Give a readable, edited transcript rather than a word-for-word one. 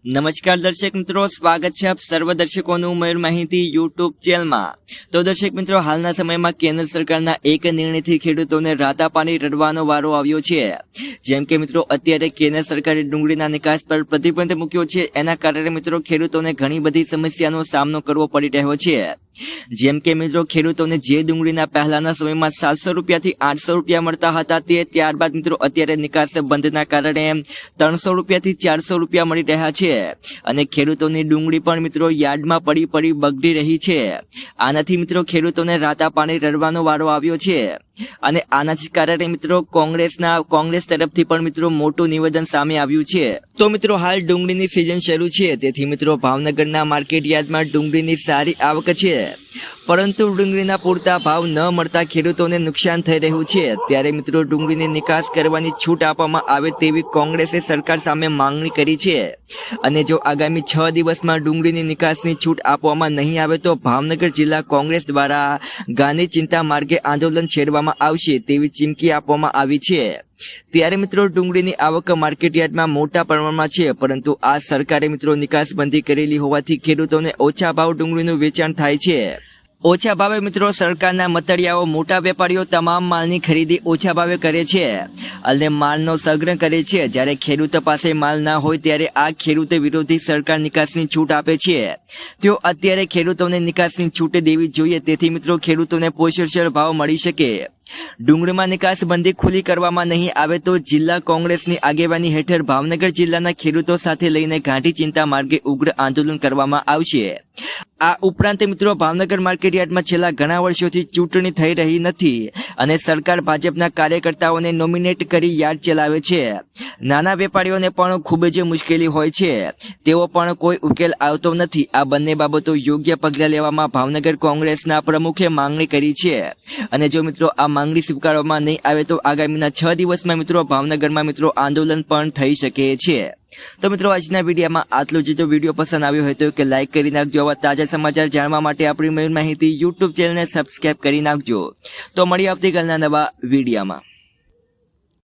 નમસ્કાર દર્શક મિત્રો, સ્વાગત છે આપ સર્વ દર્શકોનું મયુર માહિતી યુટ્યુબ ચેનલમાં। તો દર્શક મિત્રો, હાલના સમયમાં કેન્દ્ર સરકારના એક નિર્ણયથી ખેડૂતોને રાતા પાણી રડવાનો વારો આવ્યો છે। જેમ કે મિત્રો, અત્યારે કેન્દ્ર સરકારે ડુંગળીના નિકાસ પર પ્રતિબંધ મૂક્યો છે। એના કારણે મિત્રો ખેડૂતોને ઘણી બધી સમસ્યાનો સામનો કરવો પડી રહ્યો છે। જેમ કે મિત્રો, ખેડૂતોને જે ડુંગળીના પહેલાના સમયમાં 700 રૂપિયાથી 800 રૂપિયા મળતા હતા, તે ત્યારબાદ મિત્રો અત્યારે નિકાસ બંધના કારણે 300 રૂપિયાથી 400 રૂપિયા મળી રહ્યા છે। અને ખેડૂતોની ડુંગળી પણ મિત્રો યાર્ડમાં પડી બગડી રહી છે। આનાથી મિત્રો ખેડૂતોને રાતા પાણી રડવાનો વારો આવ્યો છે। અને આના જ કારણે મિત્રો કોંગ્રેસ તરફથી પણ મિત્રો મોટું નિવેદન સામે આવ્યું છે। તો મિત્રો, હાલ ડુંગળીની સિઝન શરૂ છે, તેથી મિત્રો ભાવનગરના માર્કેટ યાર્ડમાં ડુંગળીની સારી આવક છે, પરંતુ ડુંગળીના પૂરતા ભાવ ન મળતા ખેડૂતોને નુકસાન થઈ રહ્યું છે। ત્યારે મિત્રો ડુંગળીની નિકાસ કરવાની છૂટ આપવામાં આવે તેવી કોંગ્રેસે સરકાર સામે માંગણી કરી છે। અને જો આગામી 6 દિવસમાં ડુંગળીની નિકાસની છૂટ આપવામાં નહીં આવે તો ભાવનગર જિલ્લા કોંગ્રેસ દ્વારા ગાંધી ચિંતા માર્ગે આંદોલન છેડવામાં આવશે તેવી ચીમકી આપવામાં આવી છે। ત્યારે મિત્રો ડુંગળીની આવક માર્કેટ યાર્ડમાં મોટા પ્રમાણમાં છે, પરંતુ આ સરકારે મિત્રો નિકાસબંધી કરેલી હોવાથી ખેડૂતોને ઓછા ભાવ ડુંગળીનું વેચાણ થાય છે। ઓછા ભાવે મિત્રો સરકારના મતડિયાઓ મોટા વેપારીઓ તમામ માલની ખરીદી ઓછા ભાવે કરે છે અને માલનો સંગ્રહ કરે છે। જ્યારે ખેડૂતો પાસે માલ ના હોય ત્યારે આ ખેડૂત વિરોધી સરકાર નિકાસની છૂટ આપે છે। તેઓ અત્યારે ખેડૂતોને નિકાસની છૂટ દેવી જોઈએ, તેથી મિત્રો ખેડૂતોને પોષણસર ભાવ મળી શકે। ડુંગળીમાં નિકાસ બંધી ખુલ્લી કરવામાં નહીં આવે તો જિલ્લા કોંગ્રેસની આગેવાની હેઠળ ભાવનગર જિલ્લાના ખેડૂતો સાથે લઈને ગાંધી ચિંતા માર્ગે ઉગ્ર આંદોલન કરવામાં આવશે। આ ઉપરાંત મિત્રો ભાવનગર માર્કેટ યાર્ડમાં છેલ્લા ઘણા વર્ષોથી ચૂંટણી થઈ રહી નથી અને સરકાર ભાજપના કાર્યકર્તાઓને નોમિનેટ કરી યાર્ડ ચલાવે છે। નાના વેપારીઓને પણ ખૂબ જ મુશ્કેલી હોય છે, તેઓ પણ કોઈ ઉકેલ આવતો નથી। આ બંને બાબતો યોગ્ય પગલાં લેવામાં ભાવનગર કોંગ્રેસના પ્રમુખે માંગણી કરી છે, અને જો મિત્રો આ માંગણી સ્વીકારવામાં નહીં આવે તો આગામીના 6 દિવસમાં મિત્રો ભાવનગરમાં મિત્રો આંદોલન પણ થઈ શકે છે। તો મિત્રો, આજના વિડીયોમાં આટલું જ। જો વિડીયો પસંદ આવ્યો હોય તો લાઈક કરી નાખજો। આવા તાજા સમાચાર જાણવા માટે આપણી મયુર માહિતી યુટ્યુબ ચેનલને સબસ્ક્રાઇબ કરી નાખજો। તો મળીએ આવતીકાલના નવા વિડીયોમાં।